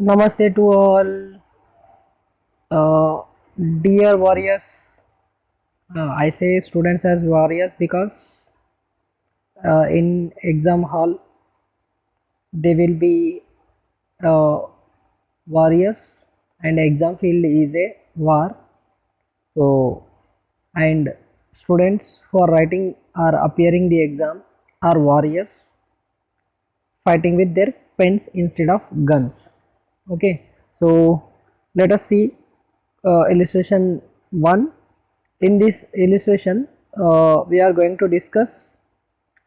Namaste to all, uh, dear warriors. I say students as warriors because in exam hall they will be uh, warriors, and exam field is a war. So, and students who are writing or appearing the exam are warriors fighting with their pens instead of guns. Okay, so let us see illustration 1. In this illustration we are going to discuss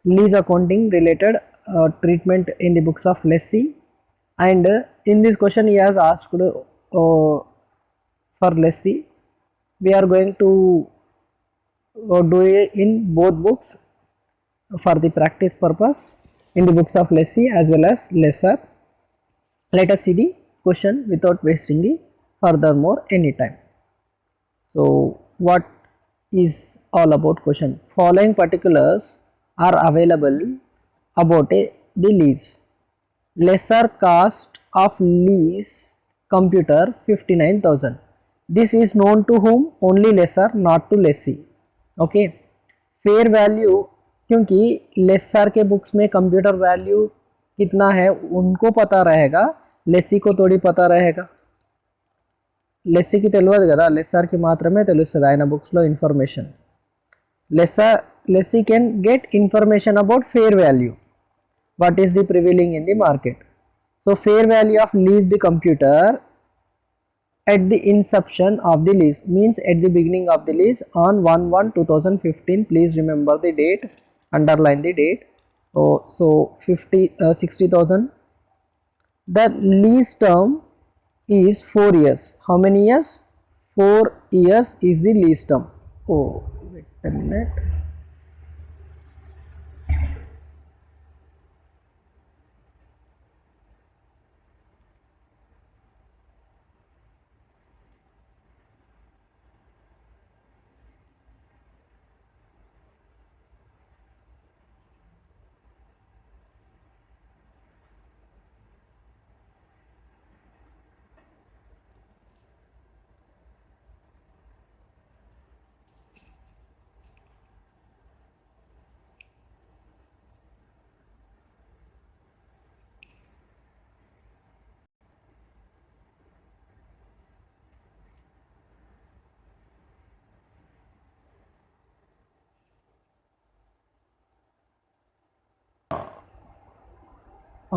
lease accounting related treatment in the books of Lessee, and in this question he has asked for Lessee. We are going to do it in both books for the practice purpose, in the books of Lessee as well as Lesser. Let us see the question without wasting the furthermore any time. So what is all about question? Following particulars are available about the lease. Lesser cost of lease computer 59,000. This is known to whom? Only lessor, not to lessee. Okay. Fair value, क्योंकि laser के books में computer value कितना है उनको पता रहेगा, लेसी को थोड़ी पता रहेगा. లెస్సీకి తెలియదు కదా, లెస్సార్కి మాత్రమే తెలుస్తుంది ఆయన బుక్స్లో information. Lessee can get information about fair value, what is the prevailing in the market. So fair value of leased computer at the inception of the lease means at the beginning of the lease on 1/1/2015. Please remember the date, underline the date. So 60,000. The lease term is 4 years. How many years? 4 years is the lease term. Oh, wait a minute.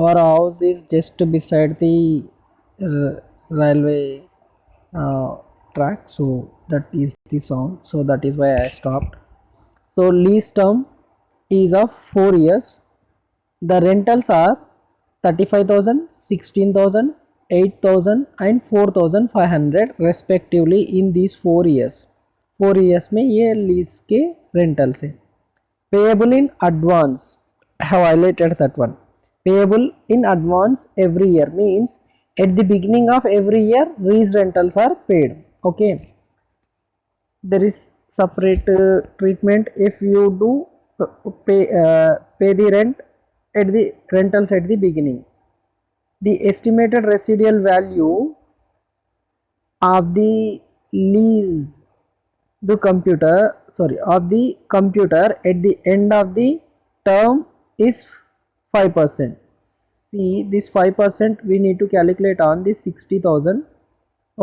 Our house is just beside the railway uh, track, so that is the sound, so that is why I stopped. So lease term is of 4 years. The rentals are 35,000, 16,000, 8,000 and 4,500 respectively in these 4 years. 4 years में ये lease के rentals है. Payable in advance, I have highlighted that one. Payable in advance every year means at the beginning of every year these rentals are paid. Okay, there is separate treatment if you do pay the rent at the rentals at the beginning. The estimated residual value of the lease the computer of the computer at the end of the term is 5%. See, this 5% we need to calculate on the 60,000.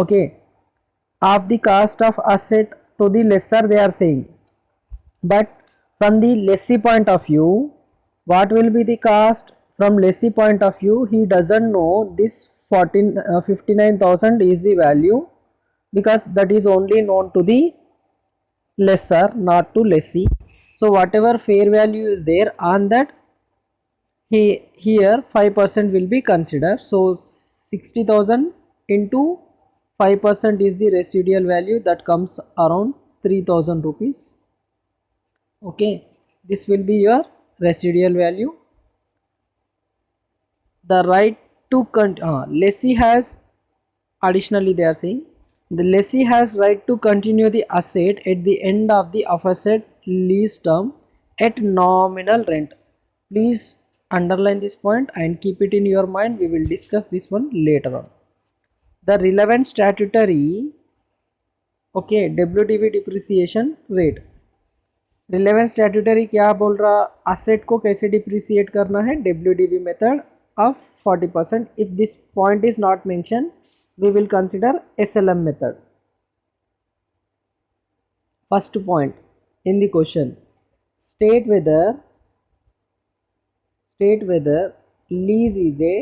Okay, of the cost of asset to the lessor they are saying, but from the lessee point of view, what will be the cost? From lessee point of view, he doesn't know this 59,000 is the value, because that is only known to the lessor, not to lessee. So whatever fair value is there on that, here 5% will be considered. So 60,000 into 5% is the residual value, that comes around 3,000 rupees. Okay, this will be your residual value. The right to lessee has, additionally they are saying, the lessee has right to continue the asset at the end of the aforesaid lease term at nominal rent. Please underline this point and keep it in your mind. We will discuss this one later on. the relevant statutory, okay, WDV depreciation rate. Relevance statutory क्या बोल रहा, asset को कैसे depreciate करना है, WDV method of 40%. If this point is not mention we will consider SLM method. First point in the question, state whether lease is a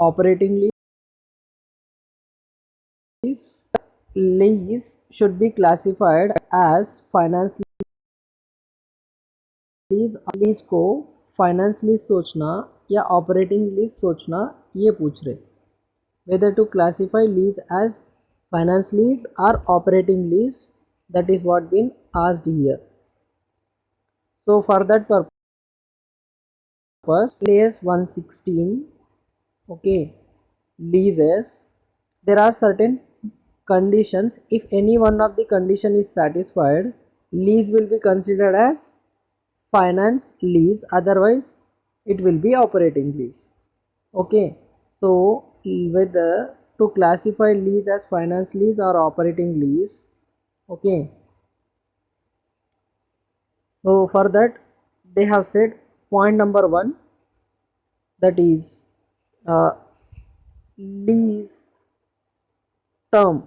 operating lease should be classified as finance lease. Lease को finance lease सोचना या operating lease सोचना, ये पूछ रहे. Whether to classify lease as finance lease और operating lease, that is what been asked here. So for that purpose, LAS 116, okay, leases, there are certain conditions. If any one of the condition is satisfied, lease will be considered as finance lease, otherwise it will be operating lease. Okay, so whether to classify lease as finance lease or operating lease, okay, so for that they have said point number 1, that is lease term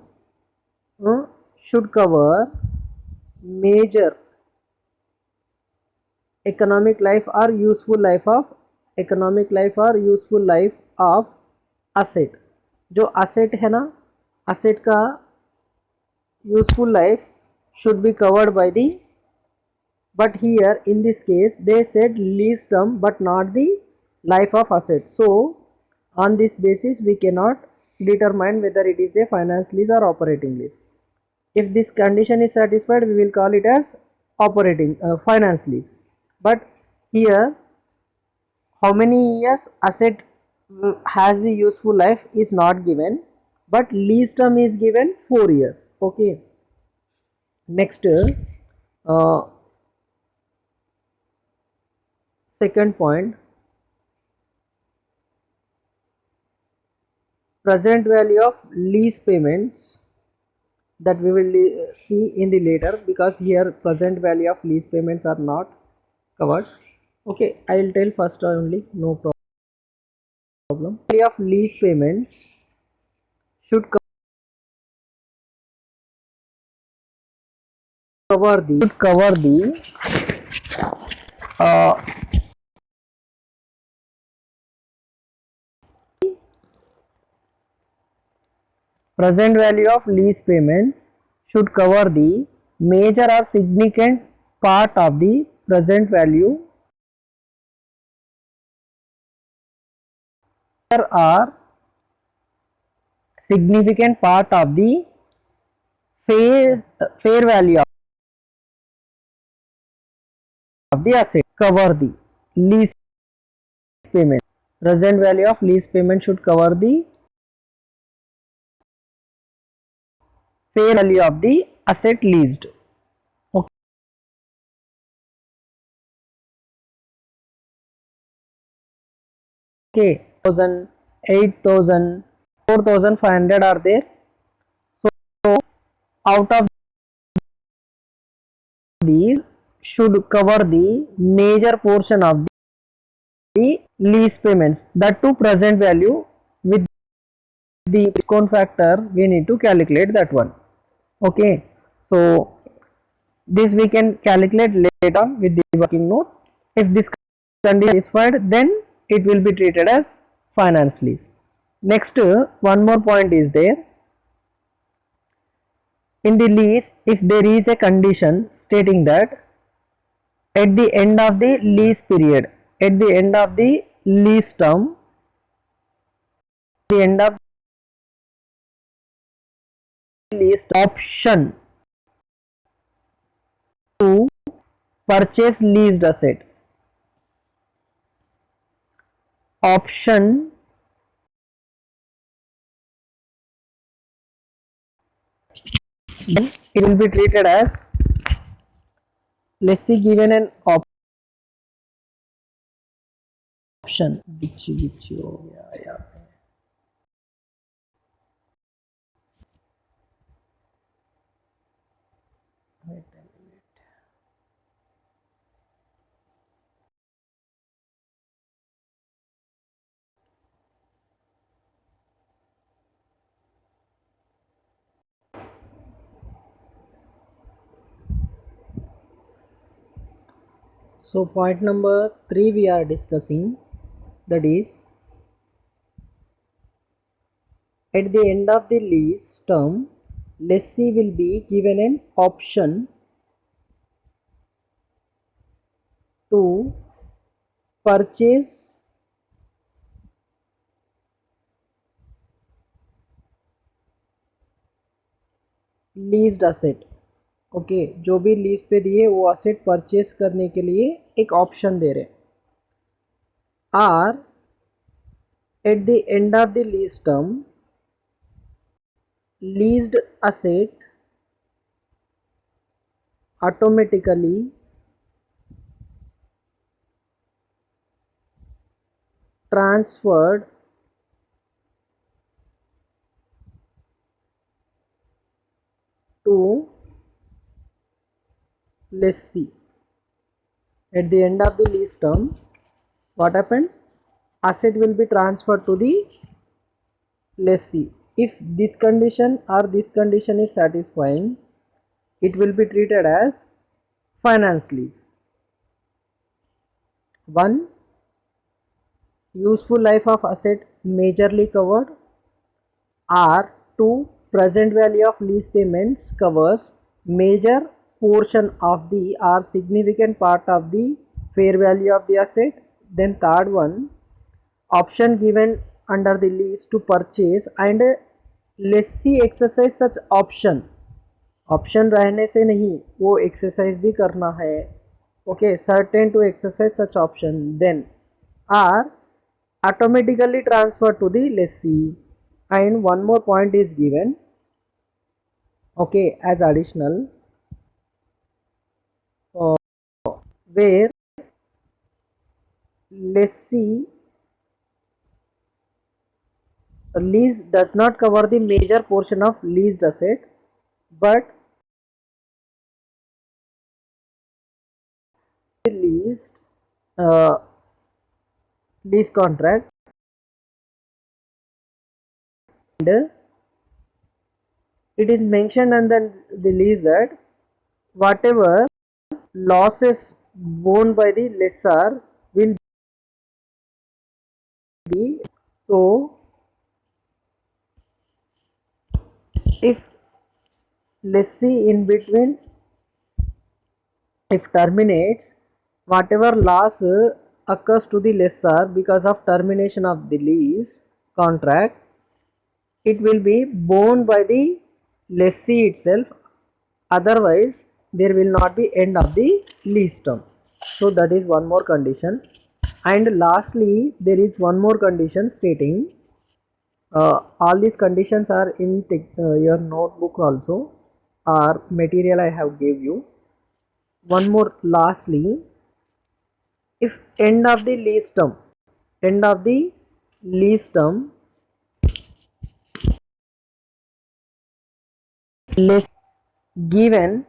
should cover major economic life or useful life of asset. जो asset है ना, asset का useful life should be covered by the, but here in this case they said lease term but not the life of asset. So on this basis we cannot determine whether it is a finance lease or operating lease. If this condition is satisfied, we will call it as operating finance lease. But here how many years asset has the useful life is not given, but lease term is given 4 years. Okay, next second point, present value of lease payments, that we will see in the later, because here present value of lease payments are not covered. Okay, I will tell first only, no problem. Value of lease payments should cover the uh, present value of lease payments should cover the major or significant part of the present value or significant part of the fair value of the asset. Cover the lease payment. Present value of lease payment should cover the fair value of the asset leased. Okay, 1000, 8000, 4500 are there. So out of these should cover the major portion of the lease payments, that to present value. With the discount factor we need to calculate that one. Okay, so this we can calculate later on with the working note. If this condition is satisfied, then it will be treated as finance lease. Next, one more point is there. In the lease, if there is a condition stating that at the end of the lease period, at the end of the lease term, the end of lease option to purchase leased asset, option then it will be treated as lessee given an option which हो गया यार. So point number 3 we are discussing, that is, at the end of the lease term, lessee will be given an option to purchase leased asset. Okay, जो भी lease पे दिए वो asset purchase करने के लिए एक ऑप्शन दे रहे. Are at the end of the lease term, leased asset automatically transferred to lessee. At the end of the lease term, what happens? Asset will be transferred to the lessee. If this condition or this condition is satisfying, it will be treated as finance lease. 1. Useful life of asset majorly covered. R. 2. Present value of lease payments covers major portion of the or significant part of the fair value of the asset. Then third one, option given under the lease to purchase and lessee exercise such option. Option रहने से नहीं, वो exercise भी करना है. Okay, certain to exercise such option. Then are automatically transferred to the lessee. And one more point is given, okay, as additional, where lessee lease does not cover the major portion of leased asset, but the leased lease contract, and it is mentioned under the lease that whatever losses borne by the lessor will be. So if lessee in between, if terminates, whatever loss occurs to the lessor because of termination of the lease contract, it will be borne by the lessee itself. Otherwise there will not be end of the lease term. So that is one more condition. And lastly, there is one more condition stating, all these conditions are in your notebook also, or material I have gave you. One more, lastly, if end of the lease term, end of the lease term, less given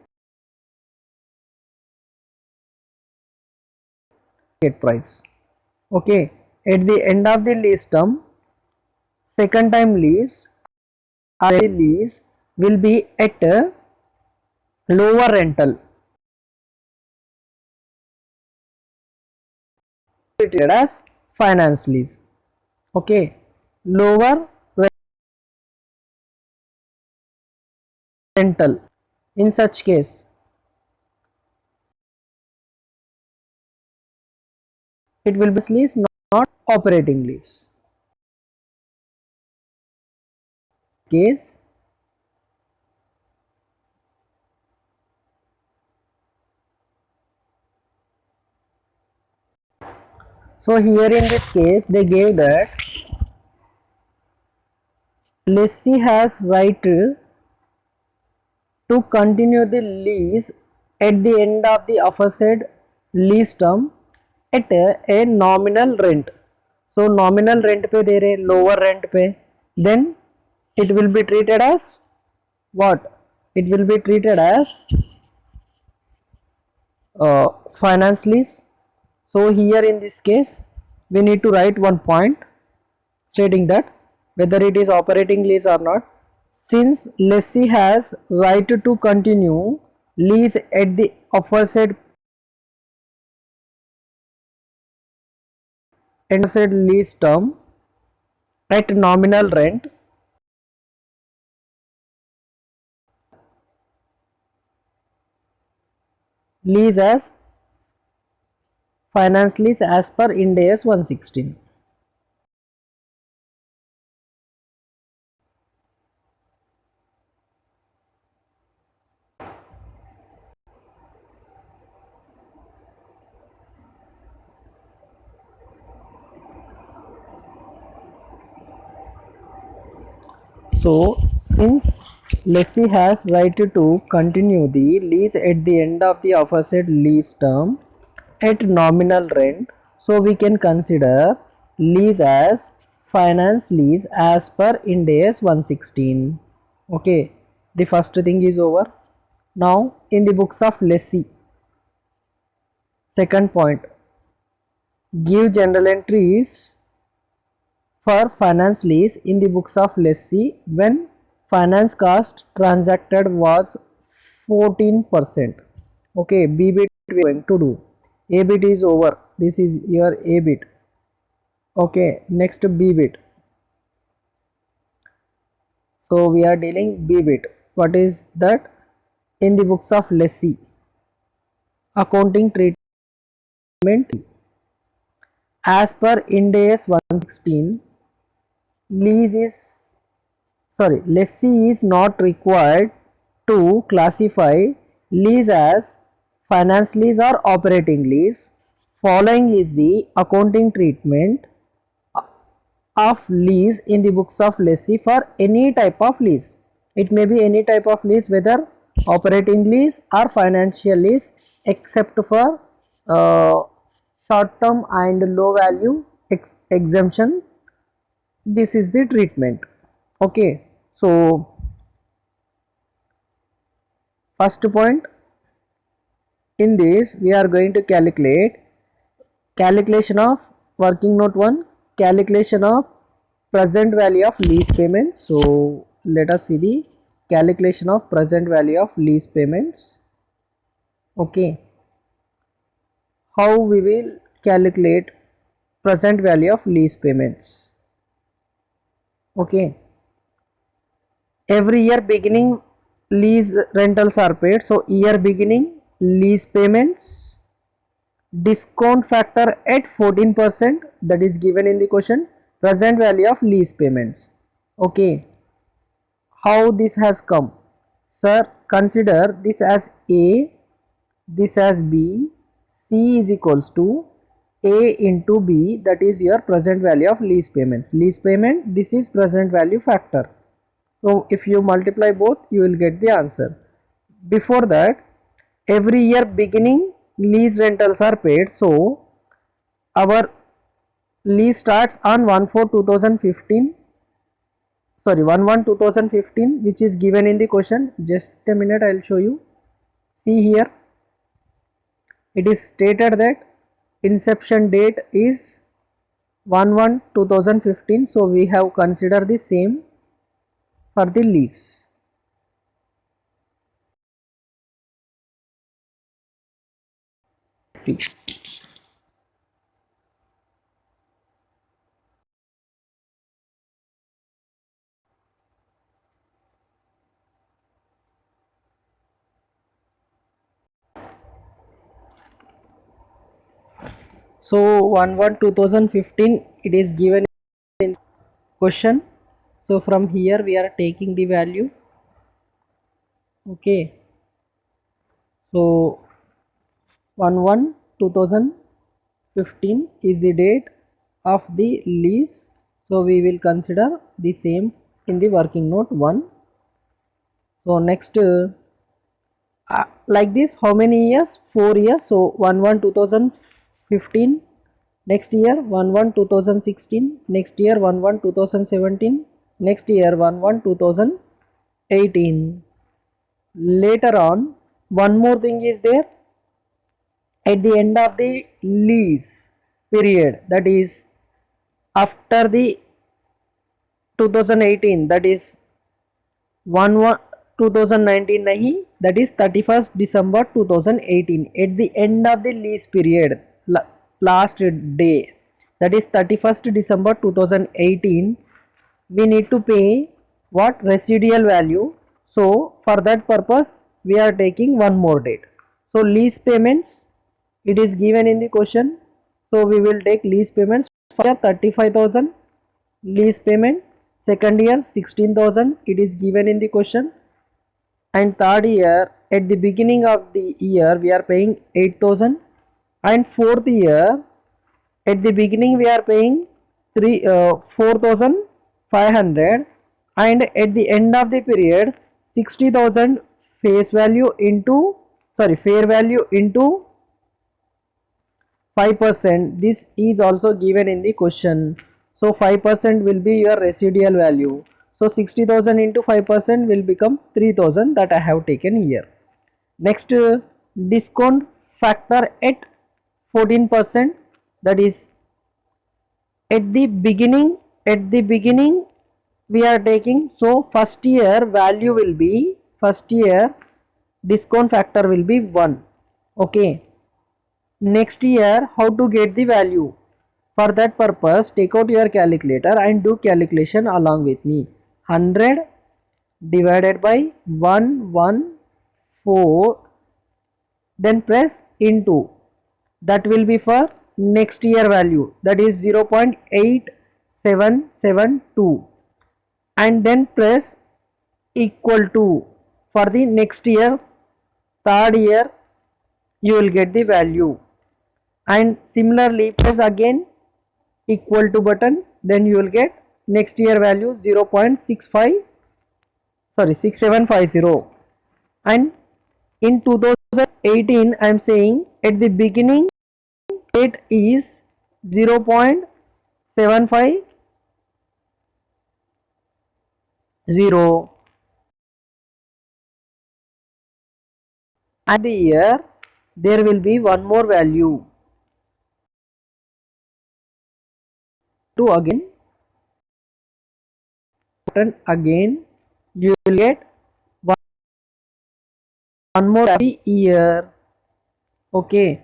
market price. Okay, at the end of the lease term, second time lease or lease will be at a lower rental, treated as finance lease. Okay, lower rental. In such case, it will be lease, not operating lease. Case, so here in this case they gave that lessee has right to continue the lease at the end of the aforesaid lease term at a nominal rent. So nominal rent पे दे रहे, lower rent पे, then it will be treated as what? It will be treated as finance lease. So here in this case we need to write one point stating that whether it is operating lease or not, since lessee has right to continue lease at the aforesaid Extended lease term at nominal rent lease as finance lease as per Ind AS 116. So, since lessee has right to continue the lease at the end of the aforesaid lease term at nominal rent, so we can consider lease as finance lease as per Ind AS 116. Okay, the first thing is over. Now, in the books of lessee, second point, give general entries for finance lease in the books of lessee when finance cost transacted was 14%. Okay, B bit we are going to do. A bit is over. This is your A bit. Okay, next B bit. So we are dealing B bit. What is that? In the books of lessee, accounting treatment as per Ind AS 116, lease is lessee is not required to classify lease as finance lease or operating lease. Following is the accounting treatment of lease in the books of lessee for any type of lease. It may be any type of lease, whether operating lease or financial lease, except for short term and low value exemption. This is the treatment. Okay, so first point, in this we are going to calculation of working note 1, calculation of present value of lease payment. So let us see the calculation of present value of lease payments. Okay, how we will calculate present value of lease payments? Okay, every year beginning lease rentals are paid, so year beginning lease payments, discount factor at 14%, that is given in the question, present value of lease payments. Okay, how this has come? Sir, consider this as A, this as B, C is equals to A into B, that is your present value of lease payments. Lease payment, this is present value factor. So if you multiply both, you will get the answer. Before that, every year beginning lease rentals are paid, so our lease starts on 1/4/2015, sorry, 1/1/2015, which is given in the question. Just a minute, I will show you. See here, it is stated that inception date is 1/1/2015, so we have considered the same for the lease. So 1/1/2015, it is given in question. So from here we are taking the value. Okay, so 1/1/2015 is the date of the lease, so we will consider the same in the working note 1. So next, like this, how many years? 4 years. So 1/1/2015, next year 1/1/2016, next year 1/1/2017, next year 1/1/2018. Later on, one more thing is there. At the end of the lease period, that is after the 2018, that is 1/1/2019 nahi, that is 31st December 2018, at the end of the lease period, last day, that is 31st December 2018, we need to pay what? Residual value. So for that purpose we are taking one more date. So lease payments, it is given in the question, so we will take lease payments. First year 35,000 lease payment, second year 16,000, it is given in the question, and third year at the beginning of the year we are paying 8,000, and fourth year at the beginning we are paying 4,500, and at the end of the period 60,000 face value into, sorry, fair value into 5%. This is also given in the question. So 5% will be your residual value. So 60,000 into 5% will become 3,000, that I have taken here. Next, discount factor at 14%, that is at the beginning we are taking. So first year value will be, first year discount factor will be 1. Okay. Next year, how to get the value? For that purpose, take out your calculator and do calculation along with me. 100 divided by 114, then press into, that will be for next year value, that is 0.8772, and then press equal to for the next year, third year, you will get the value, and similarly press again equal to button, then you will get next year value 6750. And in 2018 I am saying at the beginning rate is 0.750, and the year there will be one more value to again button, again you will get one more every year. Okay.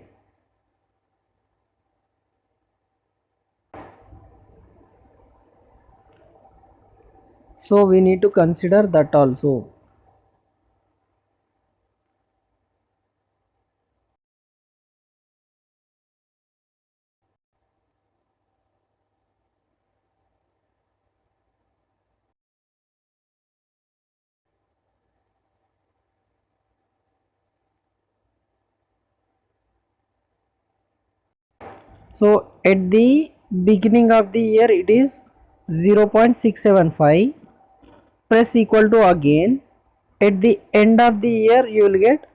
So we need to consider that also. So at the beginning of the year it is 0.675, press equal to again, at the end of the year you will get,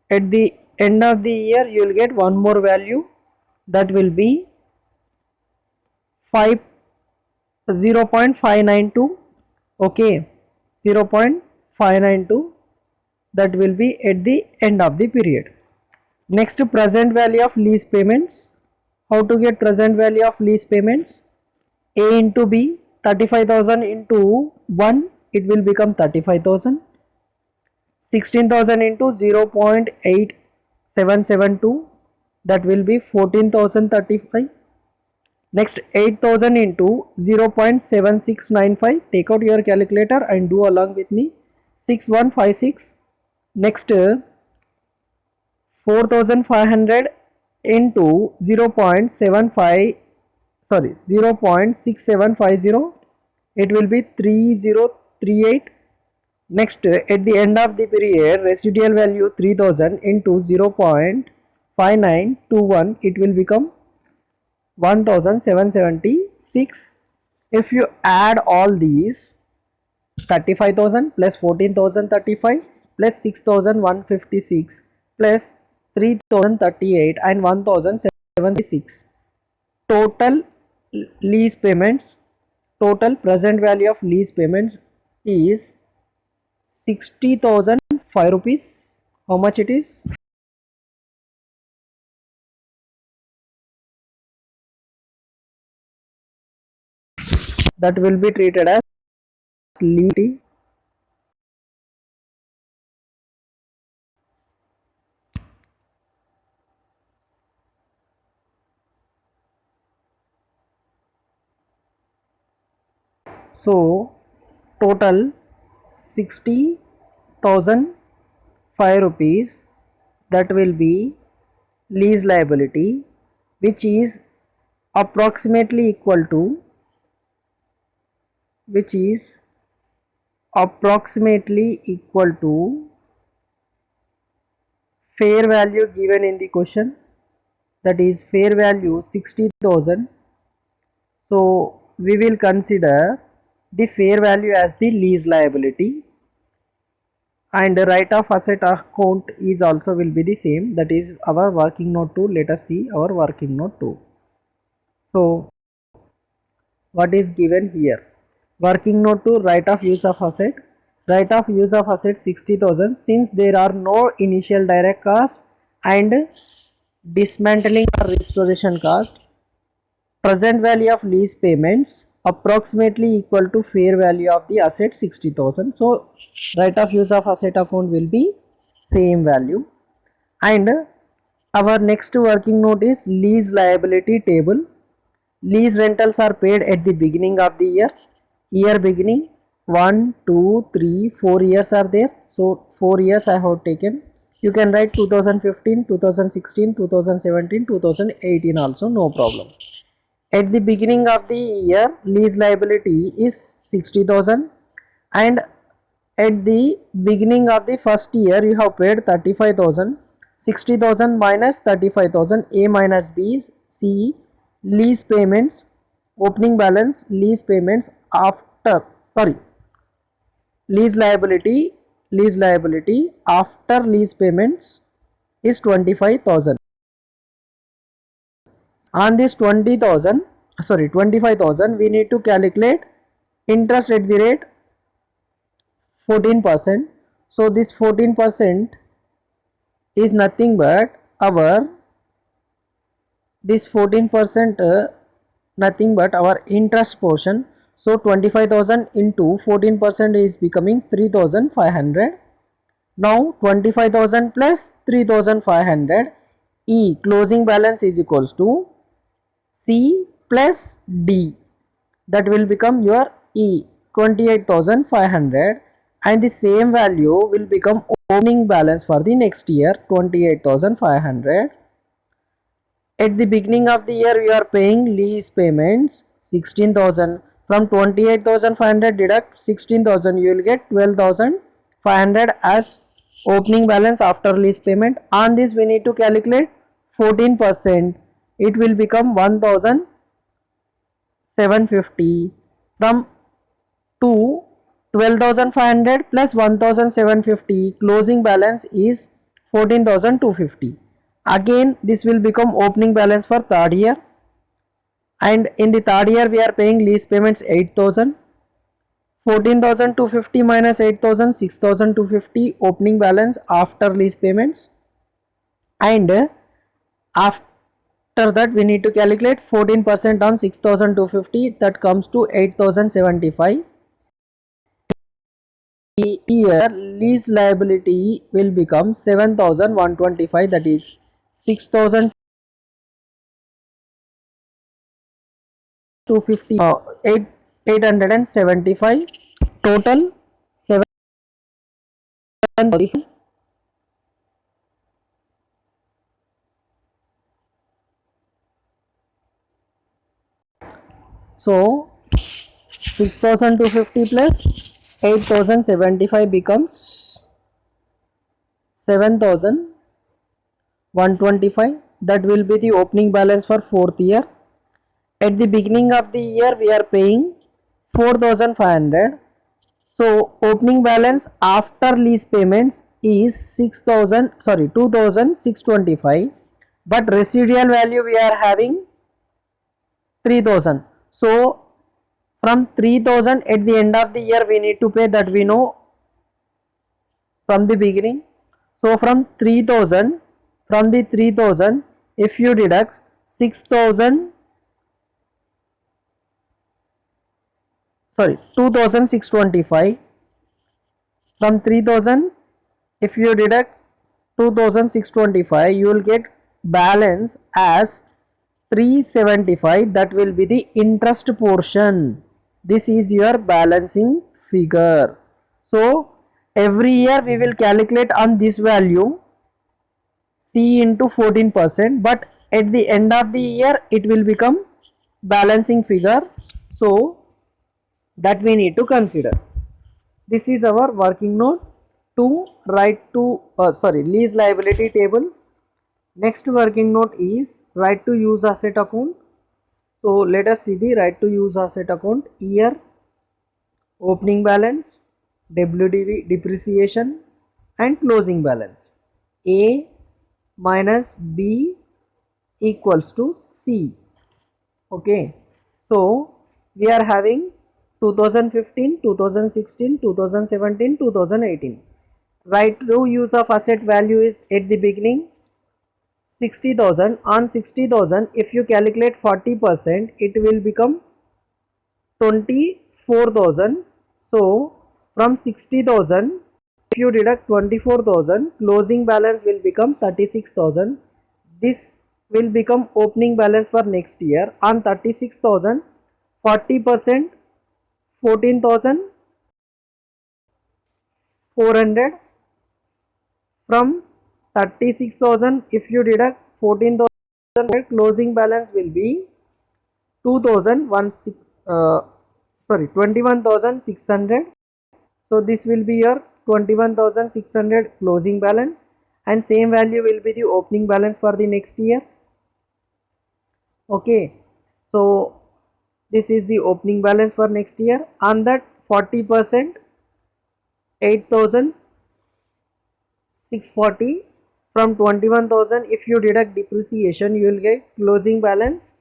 at the end of the year you will get one more value, that will be 5 0.592. Okay, 0.592, that will be at the end of the period. Next, present value of lease payments. How to get present value of lease payments? A into B, 35,000 into 1, it will become 35,000. 16,000 into 0.8772, that will be 14,035. Next, 8,000 into 0.7695, take out your calculator and do along with me. 6156. Next, 4,500 into 0.75, sorry, 0.6750, it will be 3038. Next, at the end of the period, residual value 3000 into 0.5921, it will become 1776. If you add all these, 35,000 plus 14,035 plus 6,156 plus 3,038 and 1,076, total lease payments, total present value of lease payments is 60,005 rupees. How much it is? That will be treated as lease. So total 60,005 rupees, that will be lease liability, which is approximately equal to, which is approximately equal to fair value given in the question, that is fair value 60,000. So we will consider the fair value as the lease liability, and the right of asset account is also will be the same, that is our working note 2. Let us see our working note 2. So what is given here? Working note 2, right of use of asset. Right of use of asset 60,000. Since there are no initial direct cost and dismantling or restoration cost, present value of lease payments approximately equal to fair value of the asset 60,000. So right of use of asset account will be same value. And our next working note is lease liability table. Lease rentals are paid at the beginning of the year. Year beginning 1, 2, 3, 4 years are there. So 4 years I have taken. You can write 2015, 2016, 2017, 2018 also, no problem. At the beginning of the year, lease liability is 60,000, and at the beginning of the first year you have paid 35,000. 60,000 minus 35,000, A minus B, C, lease payments, opening balance, lease payments after, sorry, lease liability after lease payments is 25,000. On this 25,000 we need to calculate interest at the rate 14%. So this 14% is nothing but our, this 14% nothing but our interest portion. So 25,000 into 14% is becoming 3,500. Now 25,000 plus 3,500, E closing balance is equals to C plus D, that will become your E 28,500, and the same value will become opening balance for the next year 28,500. At the beginning of the year we are paying lease payments 16,000. From 28,500 deduct 16,000, you will get 12,500 as opening balance after lease payment. On this we need to calculate 14%, it will become 1,750. From 2, 12,500 plus 1,750, closing balance is 14,250. Again this will become opening balance for third year, and in the third year we are paying lease payments 8,000. 14,250 minus 8,000, 6,250 opening balance after lease payments, and after that we need to calculate 14% on 6,250, that comes to 8,075. Year lease liability will become 7,125, that is 6,250, 875, total 7,000. So 6,250 plus 8,075 becomes 7,125, that will be the opening balance for fourth year. At the beginning of the year we are paying 4,500. So opening balance after lease payments is 6,000, sorry 2,625, but residual value we are having 3,000. So from 3,000 at the end of the year we need to pay, that we know from the beginning. So from 3,000, from the 3,000 if you deduct 6,000, sorry 2,625, from 3,000 if you deduct 2,625, you will get balance as 375, that will be the interest portion. this is your balancing figure. So every year we will calculate on this value C into 14%, but at the end of the year it will become balancing figure, so that we need to consider. This is our working note to write to lease liability table. Next working note is right to use asset account. So let us see the right to use asset account. Year, opening balance, WDV depreciation and closing balance. A minus B equals to C. Okay, so we are having 2015, 2016, 2017, 2018. Right to use of asset value is at the beginning 60,000. On 60,000, if you calculate 40%, it will become 24,000. So from 60,000, if you deduct 24,000, closing balance will become 36,000. This will become opening balance for next year. On 36,000, 40%, 14,400. From 36,000, if you deduct 14,000, closing balance will be 21,600. So this will be your 21,600 closing balance, and same value will be the opening balance for the next year. Okay, so this is the opening balance for next year. On that 40%, 8,640. From 21,000, if you deduct depreciation, you will get closing balance.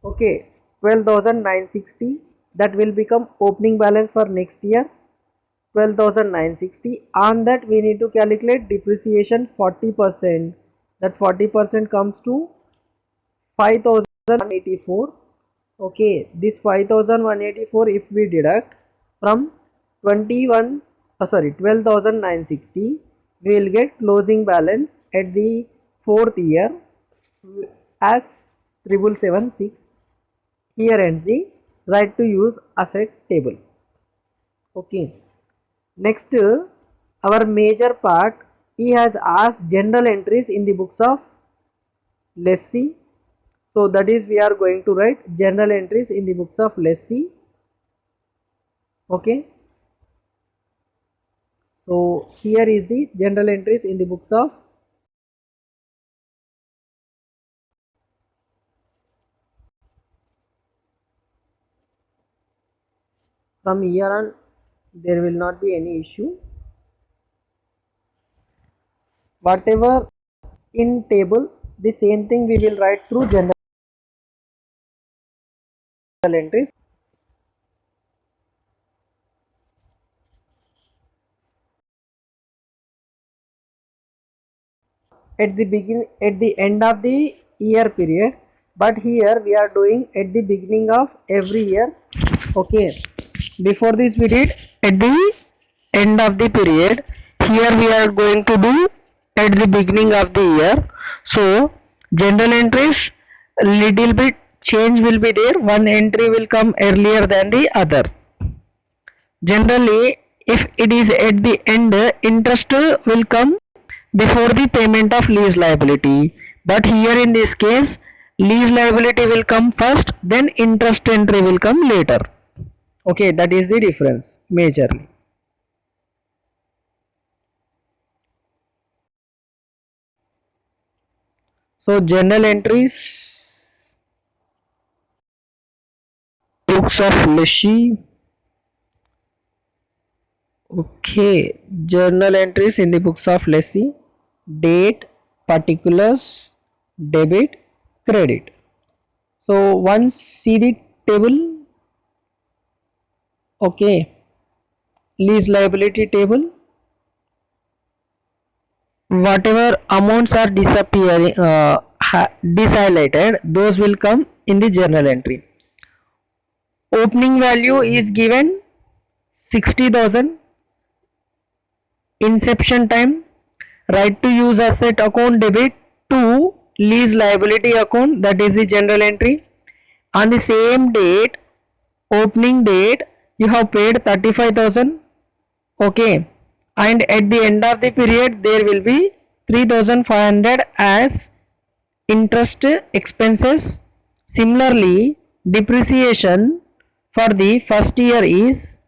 Okay, 12,960. That will become opening balance for next year, 12,960. On that we need to calculate depreciation 40%. That 40% comes to 5,184. Okay, this 5,184 if we deduct from 12,960, we will get closing balance at the fourth year as 7776. Here ends the right to use asset table. Okay, next our major part, he has asked general entries in the books of lessee. So that is, we are going to write general entries in the books of lessee. Okay, so here is the general entries in the books of from here on. There will not be any issue. Whatever in table, the same thing we will write through general entries. At the end of the year period, but here we are doing at the beginning of every year. Okay, before this we did at the end of the period. Here we are going to do at the beginning of the year. So general entries, little bit change will be there. One entry will come earlier than the other. Generally, if it is at the end, interest will come before the payment of lease liability. But here in this case, lease liability will come first, then interest entry will come later. Okay, that is the difference majorly. So journal entries, books of lessee. Okay, journal entries in the books of lessee, date, particulars, debit, credit. So once see the table. Okay, lease liability table. Whatever amounts are disappearing, dishighlighted, those will come in the journal entry. Opening value is given 60,000. Inception time, right to use asset account debit to lease liability account, that is the general entry. On the same date, opening date you have paid 35,000, okay, and at the end of the period there will be 3,500 as interest expenses. Similarly, depreciation for the first year is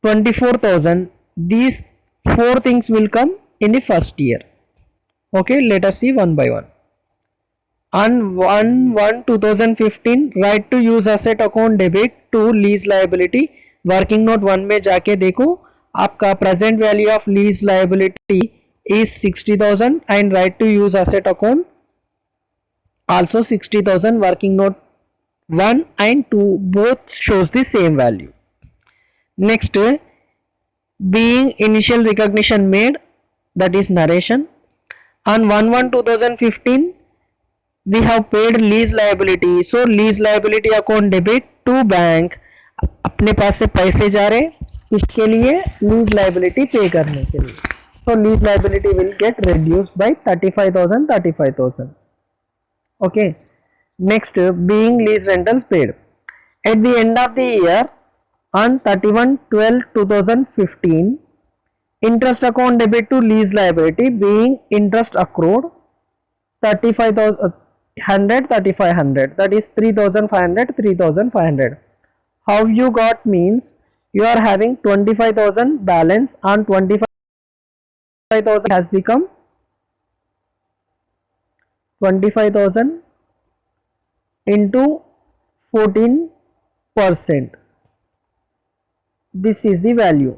24,000. These four things will come in the first year. Okay, let us see one by one. On 1/1/2015 right to use asset account debit to lease liability. Working note 1 में जाके देखो आपका present value of lease liability is 60,000 and right to use asset account also 60,000. Working note 1 and 2 both shows the same value. Next, being initial recognition made, that is narration. On 1/1/2015 we have paid lease liability, so lease liability account debit to bank. अपने पास से पैसे जा रहे इसके लिए lease liability पे करने के लिए, so lease liability will get reduced by 35,000. Okay, next, being lease rentals paid at the end of the year on 31/12/2015, interest account debit to lease liability being interest accrued 35,500, that is 3,500. How you got means you are having 25,000 balance on 25,000 has become 25,000 into 14%. This is the value.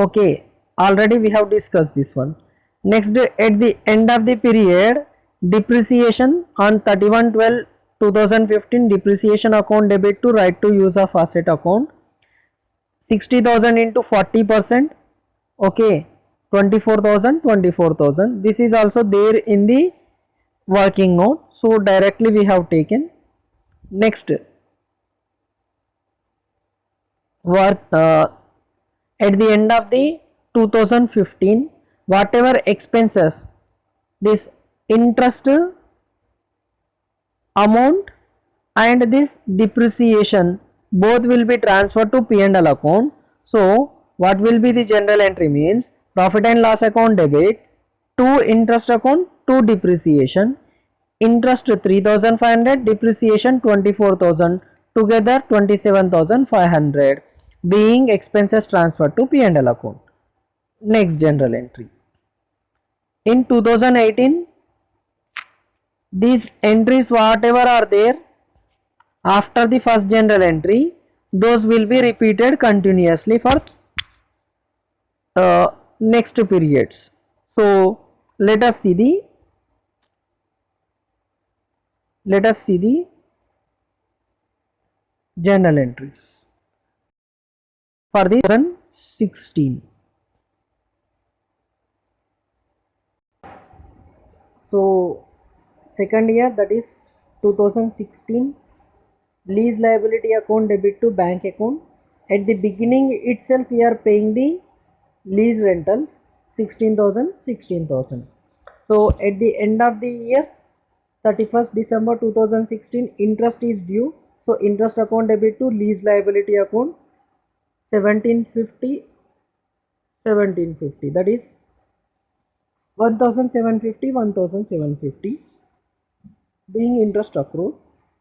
Okay, already we have discussed this one. Next, at the end of the period, depreciation on 31/12/2015, depreciation account debit to right to use of asset account 60,000 into 40%. Okay, 24,000. This is also there in the working note, so directly we have taken. Next, work at the end of the 2015, whatever expenses, this interest amount and this depreciation both will be transferred to P&L account. So what will be the general entry means profit and loss account debit to interest account to depreciation. Interest 3,500, depreciation 24,000, together 27,500 being expenses transferred to P&L account. Next general entry. In 2018, these entries whatever are there after the first general entry, those will be repeated continuously for next periods. So let us see the journal entries for the 2016. So second year, that is 2016, lease liability account debit to bank account. At the beginning itself we are paying the lease rentals 16,000. So at the end of the year 31st December 2016, interest is due, so interest account debit to lease liability account 1750, that is 1,750 being interest accrued.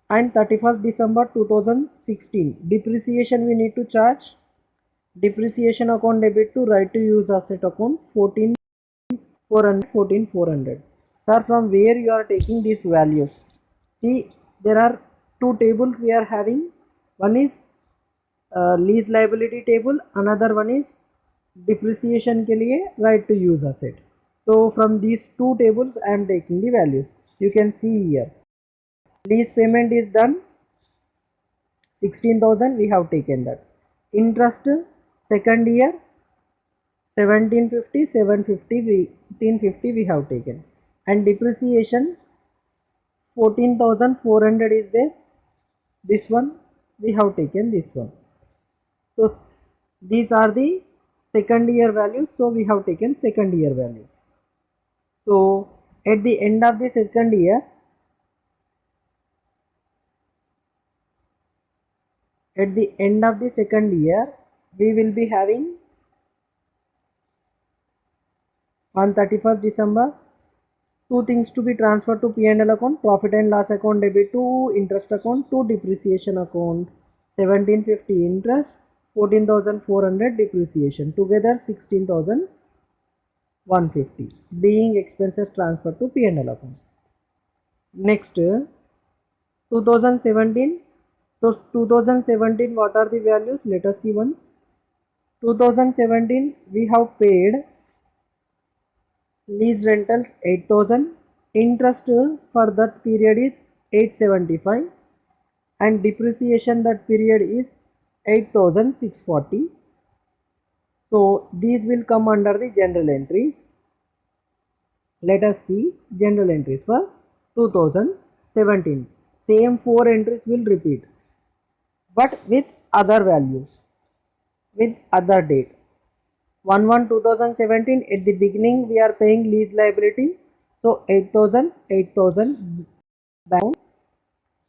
And 31st December 2016, depreciation we need to charge, depreciation account debit to right to use asset account 14,400. Sir, from where you are taking these values? See, there are two tables we are having. One is lease liability table, another one is depreciation के लिए right to use asset. So from these two tables I am taking the values. You can see here, lease payment is done 16,000, we have taken that. Interest second year 1750, 1850 we have taken, and depreciation 14,400 is there, this one we have taken, this one. So these are the second year values, so we have taken second year values. So at the end of the second year, at the end of the second year we will be having on 31st December two things to be transferred to P&L account: profit and loss account debit to interest account to depreciation account. 1750 interest, 14,400 depreciation, together 16,150 being expenses transferred to P&L account. Next 2017. So 2017, what are the values? Let us see once. 2017 we have paid lease rentals 8,000, interest for that period is 875, and depreciation that period is 8,640. So these will come under the general entries. Let us see general entries for 2017. Same 4 entries will repeat, but with other values, with other date. 1/1/2017, at the beginning we are paying lease liability, so 8,000 bank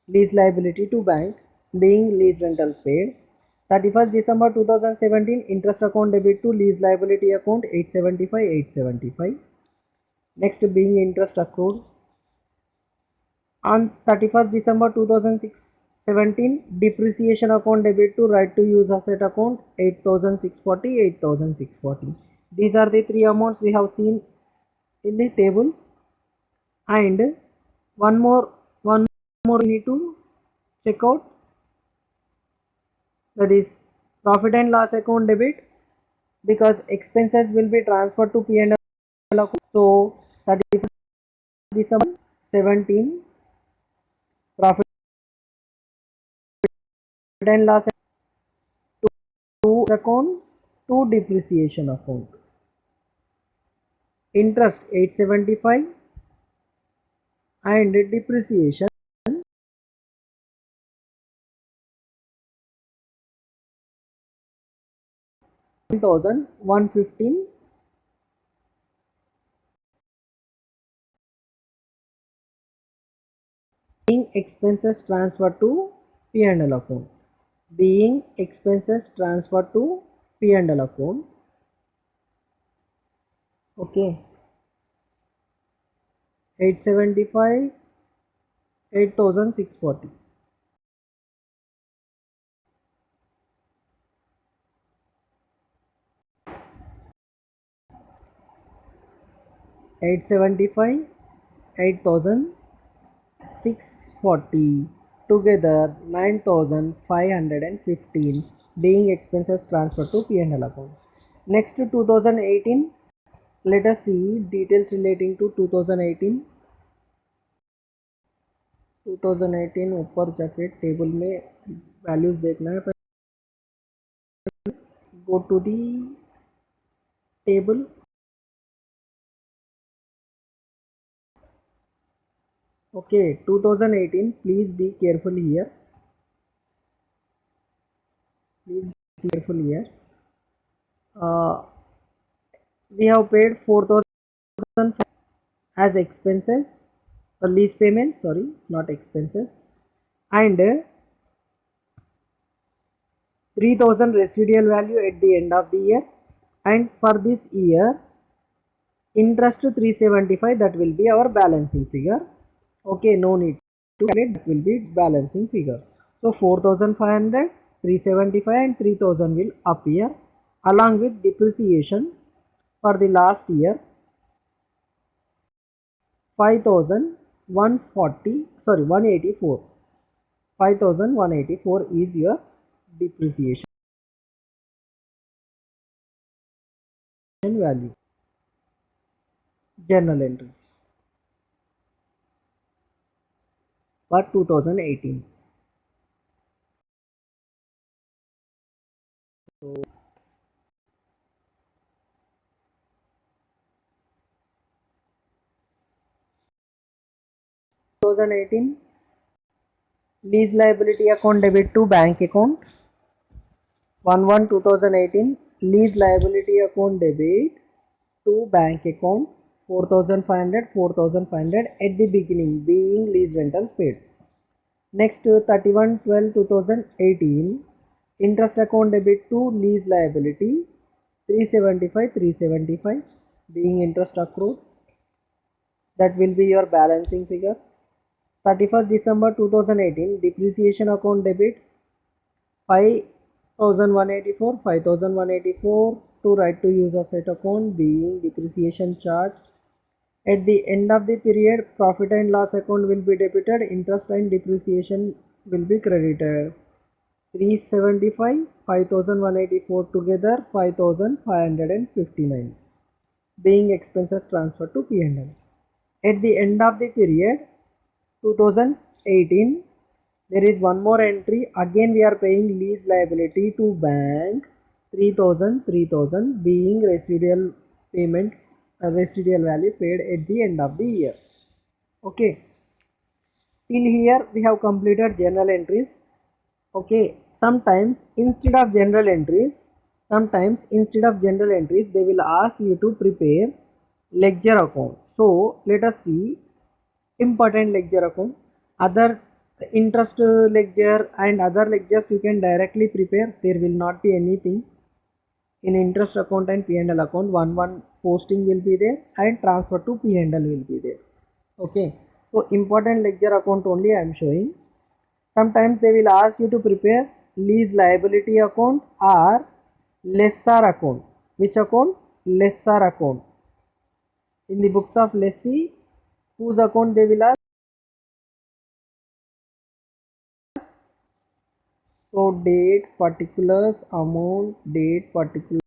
lease liability to bank being lease rentals paid. 31st December 2017, interest account debit to lease liability account 875. Next being interest accrued on 31st December 2017, depreciation account debit to right to use asset account 8,640. These are the three amounts we have seen in the tables. And one more we need to check out, that is profit and loss account debit, because expenses will be transferred to P&L account. So 31st December 17, profit and loss to account to depreciation account. Interest 875 and depreciation 1,115. Being expenses transferred to P&L account. Being expenses transferred to P&L account. Okay. 875, 8,640. $875, 8,640, together 9,515 being expenses transferred to P&L account. Next to 2018, let us see details relating to 2018. 2018 ऊपर जाके table में values देखना है. Go to the table. Okay, 2018, please be careful here. We have paid 4,000 as expenses, lease payment, sorry, not expenses, and 3,000 residual value at the end of the year. And for this year, interest 375, that will be our balancing figure. Okay, no need to calculate, that will be balancing figure. So 4,500, 375 and 3,000 will appear along with depreciation for the last year 5,140, sorry, 184. 5,184 is your depreciation value. Journal entries for 2018. So 2018, lease liability account debit to bank account. 1/1/2018, lease liability account debit to bank account 4,500 at the beginning being lease rentals paid. Next 31/12/2018, interest account debit to lease liability 375 being interest accrued, that will be your balancing figure. 31st December 2018 depreciation account debit 5184 to right to use asset account being depreciation charge. At the end of the period, profit and loss account will be debited, interest and depreciation will be credited. 375, 5184 together 5559 being expenses transferred to P&L. At the end of the period 2018, there is one more entry. Again we are paying lease liability to bank 3000 being residual payment, residual value paid at the end of the year. Okay, till here we have completed journal entries. Okay, sometimes instead of general entries they will ask you to prepare ledger account. So let us see important ledger account. Other interest ledger and other ledgers you can directly prepare, there will not be anything. In interest account and P&L account, one posting will be there and transfer to P&L will be there. Okay, so important ledger account only I am showing. Sometimes they will ask you to prepare lease liability account or lessor account. Which account? Lessor account. In the books of lessee, whose account they will ask? So date, particulars, amount, date, particulars.